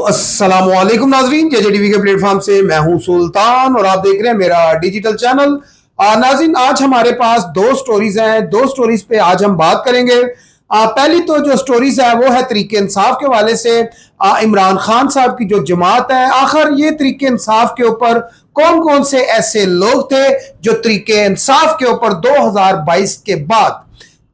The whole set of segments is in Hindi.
अस्सलामुअलैकुम नाजरीन, जेजेटीवी के प्लेटफॉर्म से मैं हूं सुल्तान और आप देख रहे हैं मेरा डिजिटल चैनल। नाजरीन, आज हमारे पास दो स्टोरीज हैं। दो स्टोरीज पे आज हम बात करेंगे। पहली तो जो स्टोरीज है वो है तरीके इंसाफ के हवाले से। इमरान खान साहब की जो जमात है, आखिर ये तरीके इंसाफ के ऊपर कौन कौन से ऐसे लोग थे जो तरीके इंसाफ के ऊपर 2022 के बाद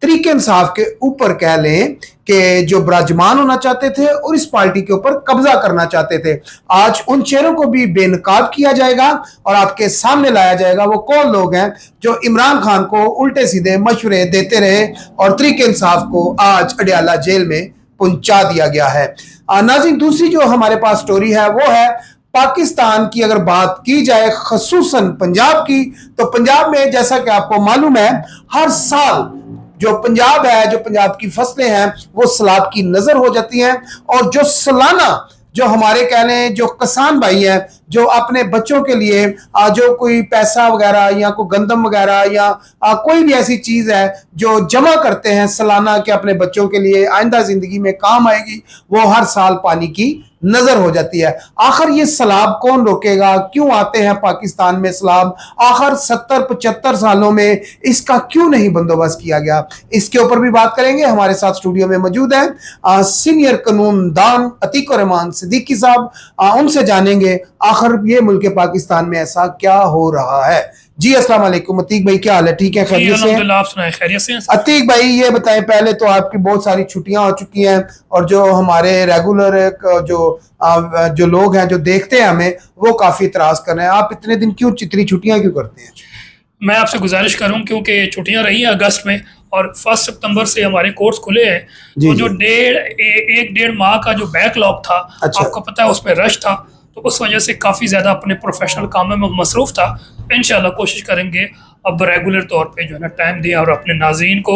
तरीके इंसाफ के ऊपर कह लें कि जो विराजमान होना चाहते थे और इस पार्टी के ऊपर कब्जा करना चाहते थे। आज उन चेहरों को भी बेनकाब किया जाएगा और आपके सामने लाया जाएगा वो कौन लोग हैं जो इमरान खान को उल्टे सीधे मशवरे देते रहे और तरीके इंसाफ को आज अडयाला जेल में पहुंचा दिया गया है। नाज़रीन, दूसरी जो हमारे पास स्टोरी है वो है पाकिस्तान की। अगर बात की जाए खसूसन पंजाब की, तो पंजाब में जैसा कि आपको मालूम है हर साल जो पंजाब है, जो पंजाब की फसलें हैं वो सैलाब की नजर हो जाती हैं। और जो सालाना जो हमारे कह लें जो किसान भाई हैं जो अपने बच्चों के लिए जो कोई पैसा वगैरह या कोई गंदम वगैरह या कोई भी ऐसी चीज है जो जमा करते हैं सालाना के अपने बच्चों के लिए आइंदा जिंदगी में काम आएगी, वो हर साल पानी की नजर हो जाती है। आखिर ये सैलाब कौन रोकेगा? क्यों आते हैं पाकिस्तान में सैलाब? आखिर 70-75 सालों में इसका क्यों नहीं बंदोबस्त किया गया? इसके ऊपर भी बात करेंगे। हमारे साथ स्टूडियो में मौजूद हैं सीनियर कानूनदान अतीक रहमान सिद्दीकी साहब। उनसे जानेंगे आखिर ये मुल्क पाकिस्तान में ऐसा क्या हो रहा है। जी अस्सलाम वालेकुम अतीक भाई, क्या हाल है? ठीक है, खैरियत से? आप सुनाएं, खैरियत से? अतीक भाई ये बताएं, पहले तो आपकी बहुत सारी छुट्टियां हो चुकी हैं और जो हमारे रेगुलर जो लोग हैं जो देखते हैं हमें, वो काफी इतराज कर रहे हैं। आप इतने दिन क्यों, इतनी छुट्टियां क्यों करते हैं? मैं आपसे गुजारिश करूं क्योंकि छुट्टियां रही हैं अगस्त में और 1 सितंबर से हमारे कोर्ट्स खुले हैं। तो जो एक डेढ़ माह का जो बैकलॉग था, आपको पता है उसमें रश था, तो उस वजह से काफ़ी ज़्यादा अपने प्रोफेशनल कामों में मसरूफ़ था। इंशाल्लाह कोशिश करेंगे अब रेगुलर तौर पे जो है ना टाइम दें और अपने नाज़रीन को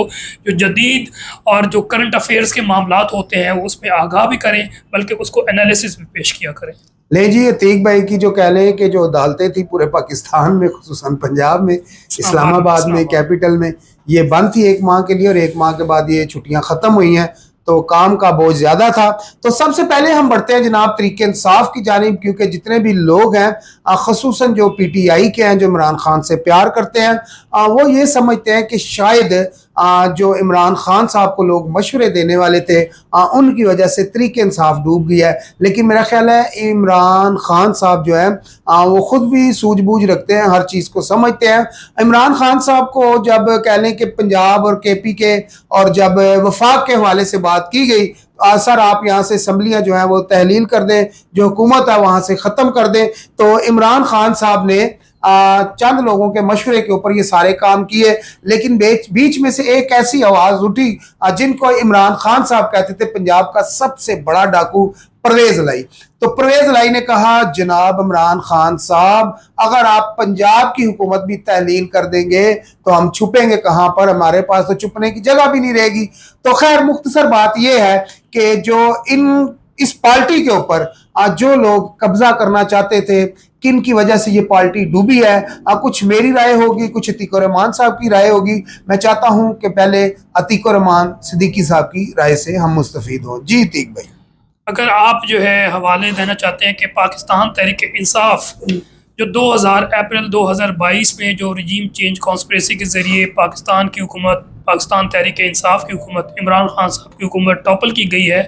जो जदीद और जो करंट अफेयर्स के मामलात होते हैं उसमें आगाह भी करें, बल्कि उसको एनालिसिस भी पेश किया करें। ले जी, अतीक भाई की जो कह लें कि जो अदालतें थी पूरे पाकिस्तान में, खुसूसन पंजाब में, इस्लामाबाद में, कैपिटल में, ये बंद थी 1 माह के लिए और 1 माह के बाद ये छुट्टियां ख़त्म हुई हैं, तो काम का बोझ ज़्यादा था। तो सबसे पहले हम बढ़ते हैं जनाब तरीके इंसाफ की जानिब, क्योंकि जितने भी लोग हैं खसूसन जो PTI के हैं जो इमरान खान से प्यार करते हैं, वो ये समझते हैं कि शायद जो इमरान खान साहब को लोग मशवरे देने वाले थे उनकी वजह से तरीके इंसाफ डूब गया है। लेकिन मेरा ख्याल है इमरान खान साहब जो है वो खुद भी सूझबूझ रखते हैं, हर चीज़ को समझते हैं। इमरान खान साहब को जब कह लें कि पंजाब और KP के और जब वफाक के हवाले से बात की गई, सर आप यहाँ से असम्बलियाँ जो हैं वो तहलील कर दें, जो हुकूमत है वहाँ से ख़त्म कर दें, तो इमरान खान साहब ने चंद लोगों के मशवरे के ऊपर ये सारे काम किए। लेकिन बीच में से एक ऐसी आवाज़ उठी जिनको इमरान खान साहब कहते थे पंजाब का सबसे बड़ा डाकू परवेज लाई। तो परवेज लाई ने कहा, जनाब इमरान खान साहब, अगर आप पंजाब की हुकूमत भी तहलील कर देंगे तो हम छुपेंगे कहाँ पर? हमारे पास तो छुपने की जगह भी नहीं रहेगी। तो खैर मुख्तसर बात यह है कि जो इस पार्टी के ऊपर जो लोग कब्जा करना चाहते थे, किन की वजह से ये पार्टी डूबी है, कुछ मेरी राय होगी, कुछ अतीक रहमान साहब की राय होगी। मैं चाहता हूं कि पहले अतीक रहमान सिद्दीकी साहब की राय से हम मुस्तफीद हों। जी अतीक भाई, अगर आप जो है हवाले देना चाहते हैं कि पाकिस्तान तहरीक इंसाफ जो अप्रैल 2022 में जो रजीम चेंज कॉन्स्पिरेसी के ज़रिए पाकिस्तान की हुकूमत, पाकिस्तान तहरीक इंसाफ की हुकूमत, इमरान खान साहब की हुकूमत टॉपल की गई है,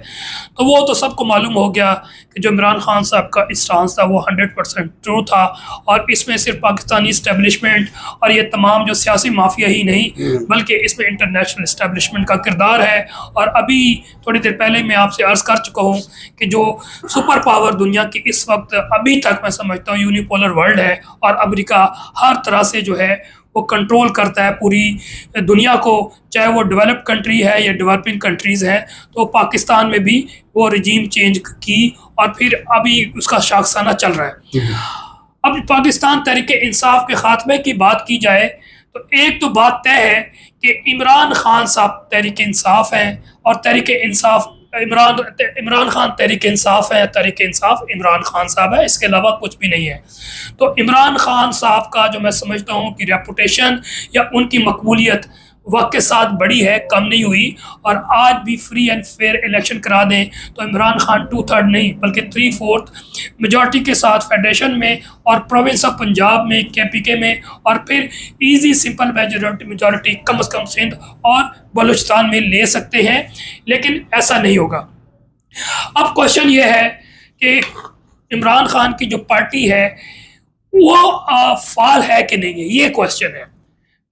तो वो तो सबको मालूम हो गया कि जो इमरान खान साहब का स्टांस था वो 100% ट्रू था। और इसमें सिर्फ पाकिस्तानी इस्टेब्लिशमेंट और ये तमाम जो सियासी माफिया ही नहीं बल्कि इसमें इंटरनेशनल इस्टेब्लिशमेंट का किरदार है। और अभी थोड़ी देर पहले मैं आपसे अर्ज़ कर चुका हूँ कि जो सुपर पावर दुनिया की इस वक्त अभी तक मैं समझता हूँ यूनिपोलर वर्ल्ड है और अमेरिका हर तरह से जो है वो कंट्रोल करता है पूरी दुनिया को, चाहे वो डेवलप्ड कंट्री है या डेवलपिंग कंट्रीज़ हैं। तो पाकिस्तान में भी वो रजीम चेंज की और फिर अभी उसका शाखसाना चल रहा है। अब पाकिस्तान तहरीक इंसाफ के खात्मे की बात की जाए तो एक तो बात तय है कि इमरान खान साहब तहरीक इंसाफ हैं और तहरीक इंसाफ इमरान खान तहरीक इंसाफ है, तहरीक इंसाफ इमरान खान साहब है, इसके अलावा कुछ भी नहीं है। तो इमरान खान साहब का जो मैं समझता हूँ कि रेपुटेशन या उनकी मकबूलियत वक्त के साथ बढ़ी है, कम नहीं हुई। और आज भी फ्री एंड फेयर इलेक्शन करा दें तो इमरान खान 2/3 नहीं बल्कि 3/4 मेजॉरिटी के साथ फेडरेशन में और प्रोविंस ऑफ पंजाब में, KPK में, और फिर इजी सिंपल मेजॉरिटी कम से कम सिंध और बलूचिस्तान में ले सकते हैं। लेकिन ऐसा नहीं होगा। अब क्वेश्चन ये है कि इमरान खान की जो पार्टी है वो फाल है कि नहीं है, ये क्वेश्चन है।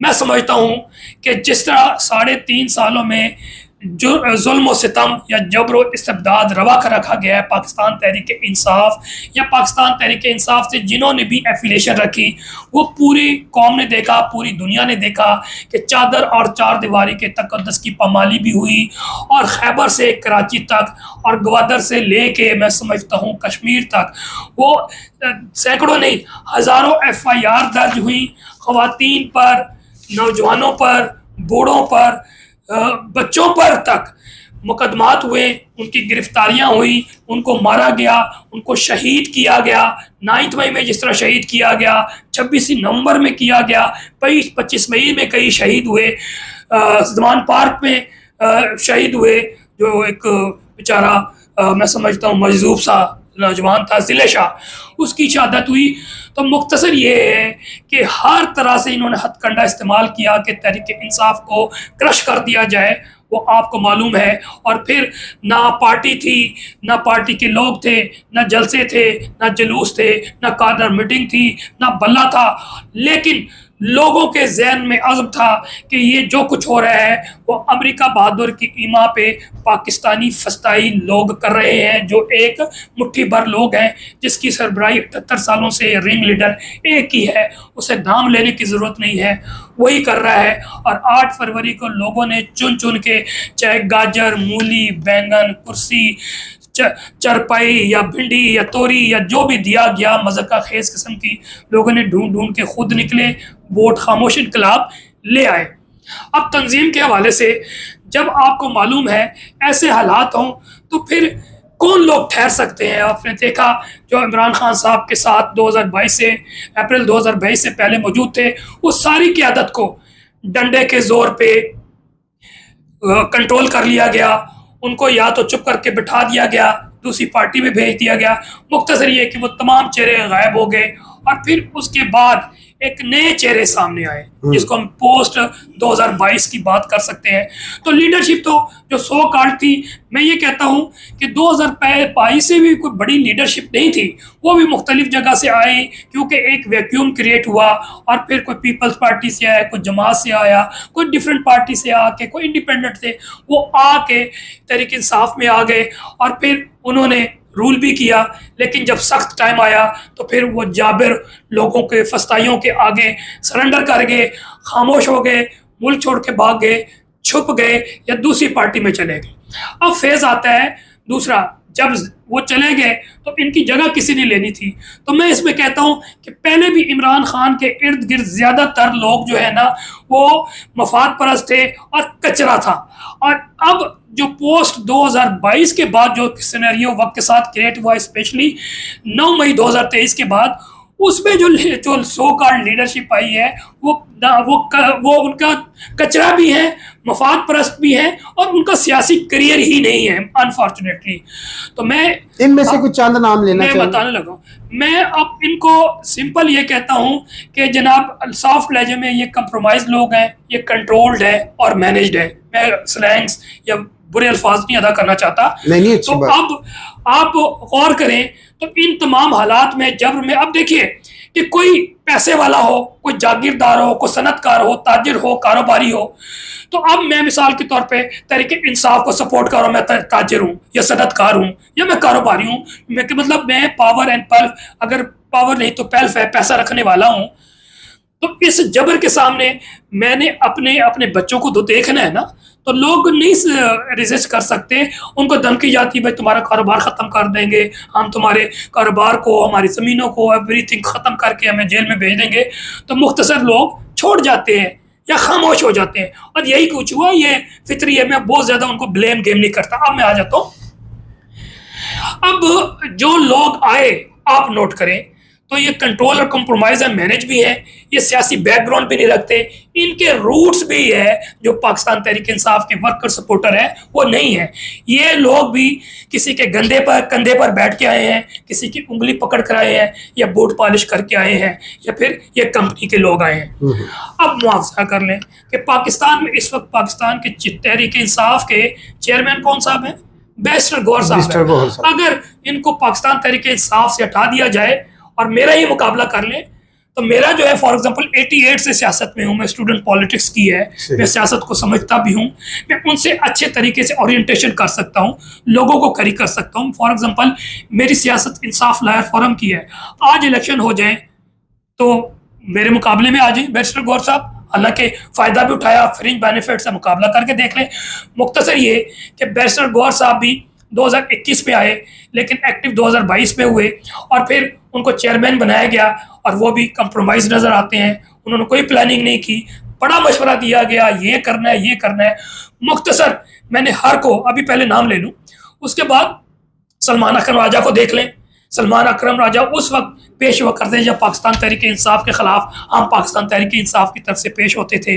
मैं समझता हूँ कि जिस तरह 3.5 सालों में जो जुल्म सितम या जबर इस्तेबदाद रवा कर रखा गया है पाकिस्तान तहरीक इंसाफ या पाकिस्तान तहरीक इंसाफ से जिन्होंने भी एफिलेशन रखी, वो पूरी कौम ने देखा, पूरी दुनिया ने देखा कि चादर और चार दीवारी के तकद्दस की पामाली भी हुई। और खैबर से कराची तक और ग्वादर से लेके मैं समझता हूँ कश्मीर तक वो सैकड़ों नहीं हज़ारों FIR दर्ज हुई ख़वातीन पर, नौजवानों पर, बूढ़ों पर, बच्चों पर तक मुकदमात हुए, उनकी गिरफ्तारियां हुई, उनको मारा गया, उनको शहीद किया गया। 9 मई में जिस तरह शहीद किया गया, 26 नवंबर में किया गया, 25 मई में कई शहीद हुए, जमान पार्क में शहीद हुए जो एक बेचारा मैं समझता हूँ मजजूब सा नौजवान था, ज़िले शाह, उसकी शहादत हुई। तो मुख्तसर ये है कि हर तरह से इन्होंने हथकंडा इस्तेमाल किया कि तहरीक इंसाफ को क्रश कर दिया जाए, वो आपको मालूम है। और फिर ना पार्टी थी, ना पार्टी के लोग थे, ना जलसे थे, ना जुलूस थे, ना कार्नर मीटिंग थी, ना बल्ला था, लेकिन लोगों के जहन में अज़्म था कि ये जो कुछ हो रहा है वो अमेरिका बहादुर की ईमा पे पाकिस्तानी फस्ताई लोग कर रहे हैं, जो एक मुट्ठी भर लोग हैं जिसकी सरबराही 78 सालों से रिंग लीडर एक ही है, उसे नाम लेने की ज़रूरत नहीं है, वही कर रहा है। और 8 फरवरी को लोगों ने चुन चुन के चाहे गाजर, मूली, बैंगन, कुर्सी, चरपाई या भिंडी या तोरी या जो भी दिया गया मज़क्का खेज किस्म की, लोगों ने ढूंढ ढूंढ के खुद निकले, वोट खामोश इनकलाब ले आए। अब तंजीम के हवाले से जब आपको मालूम है ऐसे हालात हों तो फिर कौन लोग ठहर सकते हैं। आपने देखा जो इमरान खान साहब के साथ 2022 से अप्रैल 2022 से पहले मौजूद थे, उस सारी क़यादत को डंडे के ज़ोर पे कंट्रोल कर लिया गया, उनको या तो चुप करके बिठा दिया गया, दूसरी पार्टी में भेज दिया गया। मुख्तसर ये कि वो तमाम चेहरे गायब हो गए और फिर उसके बाद एक नए चेहरे सामने आए जिसको हम पोस्ट 2022 की बात कर सकते हैं। तो लीडरशिप तो जो सो कॉल्ड थी, मैं ये कहता हूँ कि 2022 से भी कोई बड़ी लीडरशिप नहीं थी, वो भी मुख्तलिफ जगह से आए क्योंकि एक वैक्यूम क्रिएट हुआ और फिर कोई पीपल्स पार्टी से आया, कोई जमात से आया, कोई डिफरेंट पार्टी से आके, कोई इंडिपेंडेंट थे, वो आके तहरीक इंसाफ में आ गए और फिर उन्होंने रूल भी किया। लेकिन जब सख्त टाइम आया तो फिर वो जाबिर लोगों के फस्ताइयों के आगे सरेंडर कर गए, खामोश हो गए, मुल्क छोड़ के भाग गए, छुप गए या दूसरी पार्टी में चले गए। अब फेज आता है दूसरा, जब वो चले गए तो इनकी जगह किसी ने लेनी थी। तो मैं इसमें कहता हूँ कि पहले भी इमरान खान के इर्द गिर्द ज़्यादातर लोग जो है ना वो मफाद परस्त थे और कचरा था। और अब जो पोस्ट 2022 के बाद जो सिनेरियो वक्त के साथ क्रिएट हुआ, स्पेशली 9 मई 2023 के बाद, उसमें जो सो कॉल्ड लीडरशिप आई है वो उनका कचरा भी है, मफाद परस्त भी है और उनका सियासी करियर ही नहीं है अनफॉर्चुनेटली। तो मैं इनमें से कुछ चंद नाम लेना मैं बताने लगा। मैं अब इनको सिंपल ये कहता हूँ कि जनाब सॉफ्ट लहजे में ये कंप्रोमाइज लोग हैं, ये कंट्रोल्ड है और मैनेज्ड है। मैं स्लैंग्स या बुरे अल्फाज नहीं अदा करना चाहता। नहीं, तो अब आप गौर करें तो इन तमाम हालात में जब में अब देखिए कि कोई पैसे वाला हो, कोई जागीरदार हो, कोई सनतकार हो, ताजिर हो, कारोबारी हो, तो अब मैं मिसाल के तौर पे तहरीक इंसाफ को सपोर्ट कर रहा हूँ, मैं ताजिर हूँ या सनतकार हूँ या मैं कारोबारी हूँ, मतलब मैं पावर एंड पल्फ, अगर पावर नहीं तो पल्फ है, पैसा रखने वाला हूँ। तो इस जबर के सामने मैंने अपने बच्चों को तो देखना है ना, तो लोग नहीं रेजिस्ट कर सकते। उनको धमकी जाती है भाई तुम्हारा कारोबार ख़त्म कर देंगे, हम तुम्हारे कारोबार को, हमारी ज़मीनों को, एवरीथिंग ख़त्म करके हमें जेल में भेज देंगे। तो मुख्तसर लोग छोड़ जाते हैं या खामोश हो जाते हैं और यही कुछ हुआ। ये फितरी है, मैं बहुत ज़्यादा उनको ब्लेम गेम नहीं करता। अब मैं आ जाता हूँ। अब जो लोग आए आप नोट करें, तो ये कंट्रोल और कंप्रोमाइज है, मैनेज भी है, ये सियासी बैकग्राउंड भी नहीं रखते, इनके रूट्स भी है जो पाकिस्तान तहरीक इंसाफ के वर्कर सपोर्टर है वो नहीं है। ये लोग भी किसी के कंधे पर बैठ के आए हैं, किसी की उंगली पकड़ कर आए हैं, या बूट पॉलिश करके आए हैं, या फिर ये कंपनी के लोग आए हैं। अब मुआवजा कर लें कि पाकिस्तान में इस वक्त पाकिस्तान के तहरीक इंसाफ के चेयरमैन कौन साहब हैं? बैरिस्टर गौहर साहब हैं। अगर इनको पाकिस्तान तहरीक इंसाफ से हटा दिया जाए और मेरा ही मुकाबला कर लें, तो मेरा जो है फॉर एग्जांपल 88 से सियासत में हूँ, मैं स्टूडेंट पॉलिटिक्स की है, मैं सियासत को समझता भी हूँ, मैं उनसे अच्छे तरीके से ओरिएंटेशन कर सकता हूँ, लोगों को करी कर सकता हूँ। फॉर एग्जांपल मेरी सियासत इंसाफ लायर फोरम की है, आज इलेक्शन हो जाए तो मेरे मुकाबले में आ जाए बैरिस्टर गौहर साहब, हालांकि फ़ायदा भी उठाया, फ्रिंज बेनिफिट से मुकाबला करके देख लें। मुख्तसर ये कि बैरिस्टर गौहर साहब भी 2021 में आए लेकिन एक्टिव 2022 में हुए और फिर उनको चेयरमैन बनाया गया और वो भी कंप्रोमाइज नज़र आते हैं। उन्होंने कोई प्लानिंग नहीं की, बड़ा मशवरा दिया गया, ये करना है, ये करना है। मुख्तसर मैंने हर को अभी पहले नाम ले लूँ, उसके बाद सलमान अकरम राजा को देख लें। सलमान अकरम राजा उस वक्त पेश हुआ करते जब पाकिस्तान तहरीक इंसाफ के खिलाफ हम पाकिस्तान तहरीक इंसाफ की तरफ से पेश होते थे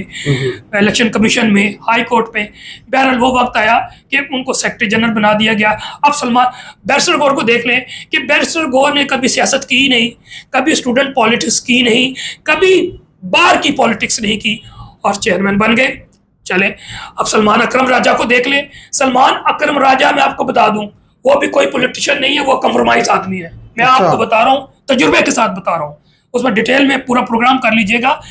इलेक्शन कमीशन में, हाई कोर्ट में। बहरहाल वो वक्त आया कि उनको सेक्रेटरी जनरल बना दिया गया। अब बैरिस्टर गौहर को देख लें कि बैरिस्टर गौहर ने कभी सियासत की ही नहीं, कभी स्टूडेंट पॉलिटिक्स की नहीं, कभी बार की पॉलिटिक्स नहीं की और चेयरमैन बन गए। चले अब सलमान अकरम राजा को देख लें। सलमान अकरम राजा मैं आपको बता दूं वो भी कोई पॉलिटिशियन नहीं है, वो कंप्रोमाइज आदमी है। मैं आपको बता रहा हूँ, तजुर्बे के साथ बता रहा हूँ, उसमें डिटेल में पूरा प्रोग्राम कर लीजिएगा।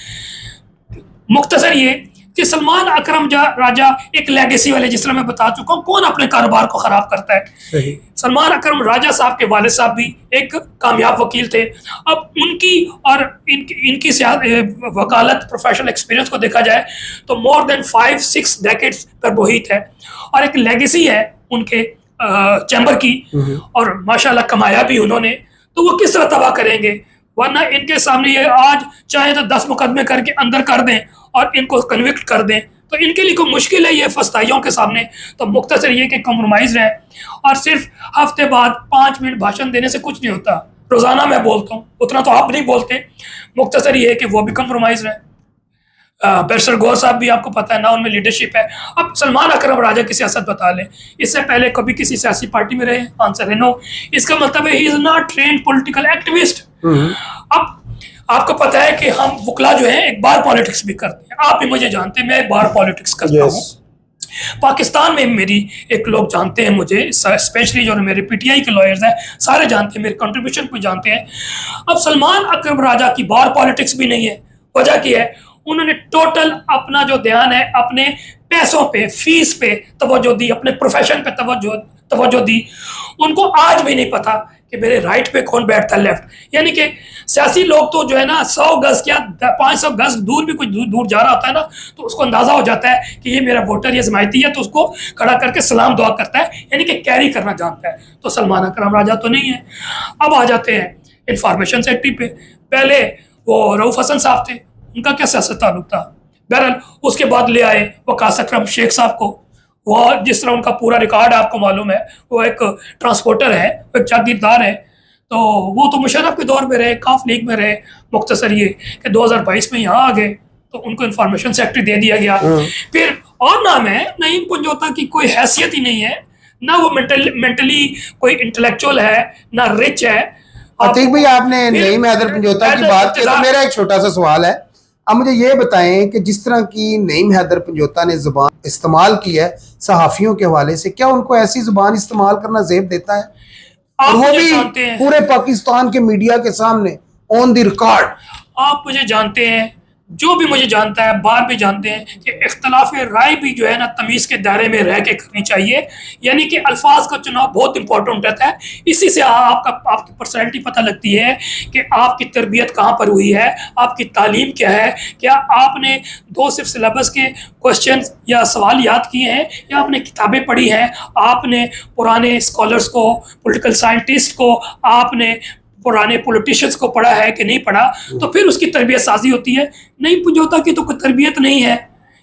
मुख्तसर ये कि सलमान अकरम राजा एक लेगेसी वाले, जिस तरह मैं बता चुका हूँ, कौन अपने कारोबार को खराब करता है। सलमान अकरम राजा साहब के वालिद साहब भी एक कामयाब वकील थे। अब उनकी और इनकी वकालत प्रोफेशनल एक्सपीरियंस को देखा जाए तो मोर देन 5-6 डेकेड्स पर मोहित है और एक लेगेसी है उनके चैम्बर की, और माशाल्लाह कमाया भी उन्होंने। तो वो किस तरह तबाह करेंगे? वरना इनके सामने ये आज चाहे तो 10 मुकदमे करके अंदर कर दें और इनको कन्विक्ट कर दें, तो इनके लिए कोई मुश्किल है ये फस्ताइयों के सामने। तो मुख्तसर ये कि कंप्रोमाइज है और सिर्फ हफ्ते बाद 5 मिनट भाषण देने से कुछ नहीं होता। रोजाना मैं बोलता हूँ, उतना तो आप नहीं बोलते। मुख्तसर ये है कि वो भी कंप्रोमाइज है। बैरिस्टर गौहर साहब भी आपको पता है ना, उनमें लीडरशिप है। अब सलमान अकरम राजा की सियासत बता लें, इससे पहले कभी किसी सियासी पार्टी में रहे? आंसर है नो। इसका मतलब है he is not trained political activist. अब आपको पता है कि हम वकला जो है एक बार पॉलिटिक्स भी करते हैं, आप भी मुझे जानते हैं, मैं बार पॉलिटिक्स करता हूँ। पाकिस्तान में मेरी एक लोग जानते हैं मुझे, स्पेशली जो मेरे पीटीआई के लॉयर्स हैं, सारे जानते हैं, मेरे कंट्रीब्यूशन को जानते हैं। अब सलमान अकरम राजा की बार पॉलिटिक्स भी नहीं है। वजह क्या है? उन्होंने टोटल अपना जो ध्यान है अपने पैसों पे, फीस पे तवज्जो दी, अपने प्रोफेशन पे तवज्जो दी। उनको आज भी नहीं पता कि मेरे राइट पे कौन बैठता है, लेफ्ट। यानी कि सियासी लोग तो जो है ना 100 गज क्या 500 गज दूर भी कुछ दूर जा रहा होता है ना, तो उसको अंदाजा हो जाता है कि ये मेरा वोटर, ये जमायती है, तो उसको खड़ा करके सलाम दुआ करता है, यानी कि कैरी करना जानता है। तो सलमान अकरम राजा तो नहीं है। अब आ जाते हैं इंफॉर्मेशन सेक्रेटरी पे। पहले वो रऊफ हसन साहब थे, उनका क्या सियासत ताल्लुक था? बहरहाल उसके बाद ले आए वकास अकरम शेख साहब को। वो जिस तरह उनका पूरा रिकॉर्ड आपको मालूम है, वो एक ट्रांसपोर्टर है, एक जागीरदार है। तो वो तो मुशर्रफ के दौर में रहे, काफ लीग में रहे। मुख्तसर ये कि 2022 में यहाँ आ गए तो उनको इंफॉर्मेशन सेक्रेटरी दे दिया गया। फिर और नाम है नईम पंजोता की कोई हैसियत ही नहीं है, ना वो मेंटली कोई इंटेलेक्चुअल है, ना रिच है। अतीक भाई, आपने नईम हैदर पंजोता की बात की, तो मेरा एक छोटा सा सवाल है। अब मुझे ये बताएं कि जिस तरह की नईम हैदर पंजोता ने जुबान इस्तेमाल की है सहाफियों के हवाले से, क्या उनको ऐसी जुबान इस्तेमाल करना जेब देता है? और वो भी पूरे पाकिस्तान के मीडिया के सामने ऑन द रिकॉर्ड। आप मुझे जानते हैं, जो भी मुझे जानता है, बार भी जानते हैं कि इख्तलाफ राय भी जो है ना तमीज़ के दायरे में रह के करनी चाहिए। यानी कि अल्फाज का चुनाव बहुत इंपॉर्टेंट रहता है। इसी से आपकी पर्सनैलिटी पता लगती है कि आपकी तरबियत कहाँ पर हुई है, आपकी तालीम क्या है, क्या आपने सिर्फ सिलेबस के क्वेश्चन या सवाल याद किए हैं या आपने किताबें पढ़ी हैं, आपने पुराने स्कॉलर्स को, पॉलिटिकल साइंटिस्ट को, आपने पुराने पॉलिटिशियंस को पढ़ा है कि नहीं पढ़ा, तो फिर उसकी तरबियत साजी होती है। नईम पंजोता की तो कोई तरबियत नहीं है,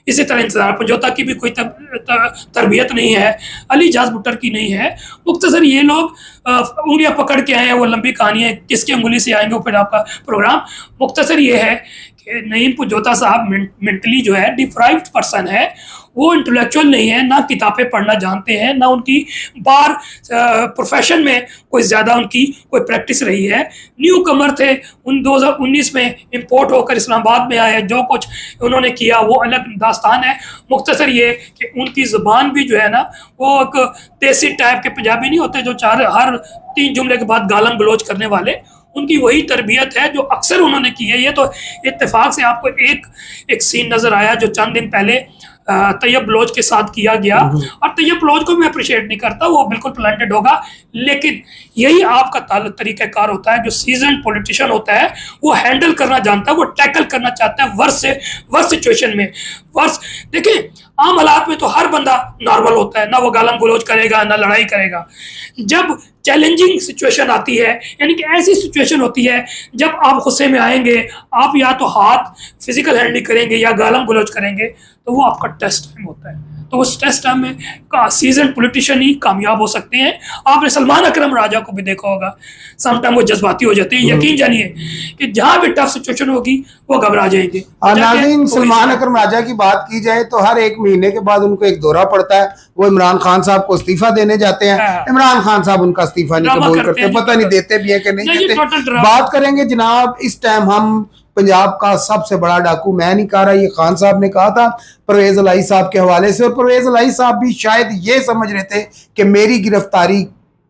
इसी तरह इंतजार पंजोता की भी कोई तरबियत नहीं है, अली जाज भुट्टर की नहीं है। मुख्तसर ये लोग उंगलियां पकड़ के आए हैं, वो लंबी कहानी है, किसकी उंगली से आएंगे फिर आपका प्रोग्राम। मुख्तसर ये है कि नईम पंजोता साहब मेंटली जो है डिप्राइव्ड पर्सन है, वो इंटेलेक्चुअल नहीं है, ना किताबें पढ़ना जानते हैं, ना उनकी बार प्रोफेशन में कोई ज़्यादा उनकी कोई प्रैक्टिस रही है। न्यू कमर थे, उन 2019 में इंपोर्ट होकर इस्लामाबाद में आए, जो कुछ उन्होंने किया वो अलग दास्तान है। मुख्तसर ये कि उनकी ज़ुबान भी जो है ना वो एक देसी टाइप के पंजाबी नहीं होते जो हर 3 जुमले के बाद गालन गलोच करने वाले, उनकी वही तरबियत है जो अक्सर उन्होंने की है। ये तो इत्तेफाक से आपको एक सीन नज़र आया जो चंद दिन पहले तैयब बलोच के साथ किया गया, और तैयब बलोच को मैं अप्रिशिएट नहीं करता, वो बिल्कुल प्लांटेड होगा, लेकिन यही आपका तरीक़ाकार होता है। जो सीजन पॉलिटिशियन होता है वो हैंडल करना जानता है, वो टैकल करना चाहता है वर्स सिचुएशन में। वर्स देखिए, आम हालात में तो हर बंदा नॉर्मल होता है, ना वो गालम गलोच करेगा ना लड़ाई करेगा। जब चैलेंजिंग सिचुएशन आती है, यानी कि ऐसी सिचुएशन होती है जब आप गुस्से में आएंगे, आप या तो हाथ फिजिकल हैंडलिंग करेंगे या गालम गलोच करेंगे, तो वो आपका टेस्ट टाइम होता है। तो उस टेस्ट टाइम में सीजन पॉलिटिशियन ही कामयाब हो सकते हैं। आपने सलमान अकरम राजा को भी देखा होगा, समटाइम वो जज्बाती हो जाते हैं। यकीन जानिए कि जहाँ भी टफ सिचुएशन होगी वो घबरा जाएंगे। नाज़रीन, सलमान अकरम राजा की बात की जाए तो हर 1 महीने के बाद उनको एक दौरा पड़ता है, वो इमरान खान साहब को इस्तीफा देने जाते हैं। इमरान खान साहब उनका इस्तीफा नहीं कबूल करते, पता नहीं देते भी है कि नहीं देते। बात करेंगे जनाब, इस टाइम हम पंजाब का सबसे बड़ा डाकू, मैं नहीं कह रहा, ये खान साहब ने कहा था परवेज इलाही साहब के हवाले से, और परवेज इलाही साहब भी शायद ये समझ रहे थे कि मेरी गिरफ्तारी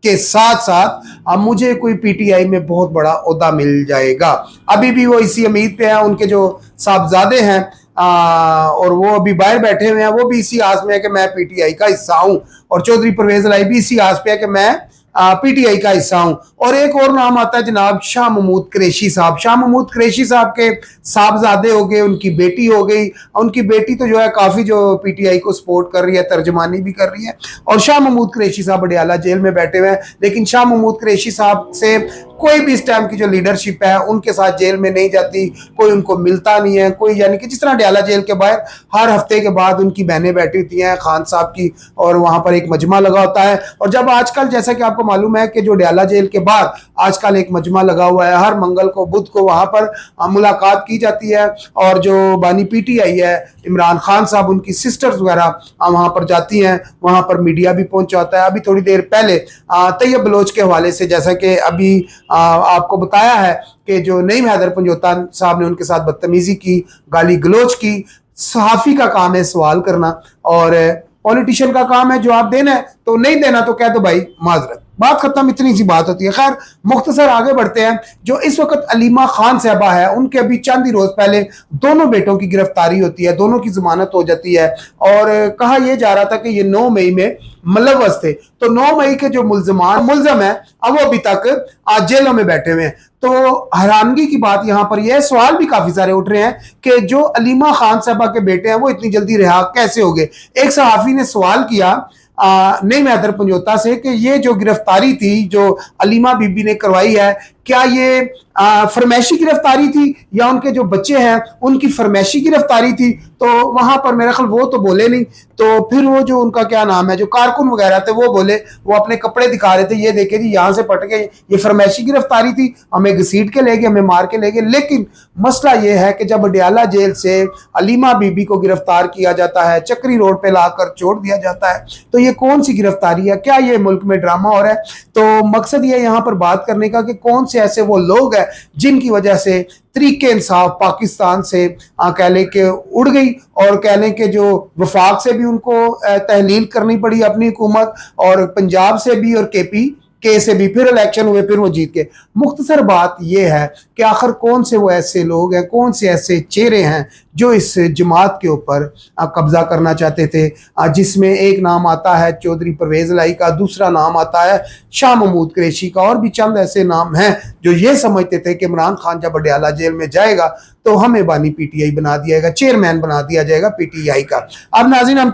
के साथ साथ अब मुझे कोई पीटीआई में बहुत बड़ा ओहदा मिल जाएगा। अभी भी वो इसी उम्मीद पे है। उनके जो साहबजादे हैं और वो अभी बाहर बैठे हुए हैं, वो भी इसी आस में है कि मैं पीटीआई का हिस्सा हूं, और चौधरी परवेज इलाही भी इसी आस पे है कि मैं पीटीआई का हिस्सा हूं। और एक और नाम आता है जनाब शाह महमूद कुरैशी साहब। शाह महमूद कुरैशी साहब के साहबजादे हो गए, उनकी बेटी हो गई, उनकी बेटी तो जो है काफ़ी जो पीटीआई को सपोर्ट कर रही है, तर्जमानी भी कर रही है। और शाह महमूद कुरैशी साहब अडयाला जेल में बैठे हुए हैं, लेकिन शाह महमूद कुरैशी साहब से कोई भी इस टाइम की जो लीडरशिप है उनके साथ जेल में नहीं जाती, कोई उनको मिलता नहीं है कोई। यानी कि जिस तरह अडयाला जेल के बाहर हर हफ्ते के बाद उनकी बहनें बैठी होती हैं खान साहब की, और वहाँ पर एक मजमा लगा होता है। और जब आजकल जैसा कि आपको मालूम है कि जो अडयाला जेल के बाद आजकल एक मजमा लगा हुआ है, हर मंगल को बुध को वहाँ पर मुलाकात की जाती है, और जो बानी पीटीआई है इमरान खान साहब, उनकी सिस्टर्स वगैरह वहाँ पर जाती हैं, वहाँ पर मीडिया भी पहुँचा होता है। अभी थोड़ी देर पहले तैयब बलोच के हवाले से, जैसा कि अभी आपको बताया है कि जो नईम हैदर पंजोता साहब ने उनके साथ बदतमीजी की, गाली गलोच की। सहाफ़ी का काम है सवाल करना, और पॉलिटिशियन का काम है जवाब देना है, तो नहीं देना तो कह दो भाई माजरत, बात खत्म, इतनी सी बात होती है। खैर मुख्तसर आगे बढ़ते हैं। जो इस वक्त अलीमा खान साहबा है, उनके अभी चंद ही रोज पहले दोनों बेटों की गिरफ्तारी होती है, दोनों की जमानत हो जाती है, और कहा यह जा रहा था कि ये 9 मई में मुलव्वस थे। तो 9 मई के जो मुलजम है अब वो अभी तक जेलों में बैठे हुए हैं। तो हैरानगी की बात यहाँ पर यह सवाल भी काफी सारे उठ रहे हैं कि जो अलीमा खान साहबा के बेटे हैं वो इतनी जल्दी रिहा कैसे हो गए। एक सहाफी ने सवाल किया नईम हैदर पंजोता से कि ये जो गिरफ्तारी थी जो अलीमा बीबी ने करवाई है, क्या ये फरमैशी गिरफ्तारी थी या उनके जो बच्चे हैं उनकी फरमैशी गिरफ्तारी थी? तो वहां पर मेरा ख्याल वो तो बोले नहीं। तो फिर वो जो उनका क्या नाम है जो कारकुन वगैरह थे वो बोले, वो अपने कपड़े दिखा रहे थे, ये देखे जी यहाँ से पट गए, ये फरमैशी गिरफ्तारी थी, हमें घसीट के ले गए, हमें मार के ले गए। लेकिन मसला ये है कि जब अडयाला जेल से अलीमा बीबी को गिरफ्तार किया जाता है, चक्री रोड पे लाकर छोड़ दिया जाता है, तो ये कौन सी गिरफ्तारी है? क्या ये मुल्क में ड्रामा हो रहा है? तो मकसद ये यहाँ पर बात करने का कि कौन से ऐसे वो लोग हैं जिनकी वजह से तरीके इंसाफ पाकिस्तान से कह लें कि उड़ गई, और कह लें कि जो वफाक से भी उनको तहलील करनी पड़ी अपनी हुकूमत, और पंजाब से भी, और के से भी, फिर इलेक्शन हुए, फिर वो जीत गए। मुख्तसर बात यह है कि आखिर कौन से वो ऐसे लोग हैं, कौन से ऐसे चेहरे हैं जो इस जमात के ऊपर कब्जा करना चाहते थे, जिसमें एक नाम आता है चौधरी परवेज इलाही का, दूसरा नाम आता है शाह महमूद कुरैशी का, और भी चंद ऐसे नाम हैं जो ये समझते थे कि इमरान खान जब अडयाला जेल में जाएगा तो हमें बानी पीटीआई बना दिया जाएगा, चेयरमैन बना दिया जाएगा पीटीआई का। अब नाज़रीन हम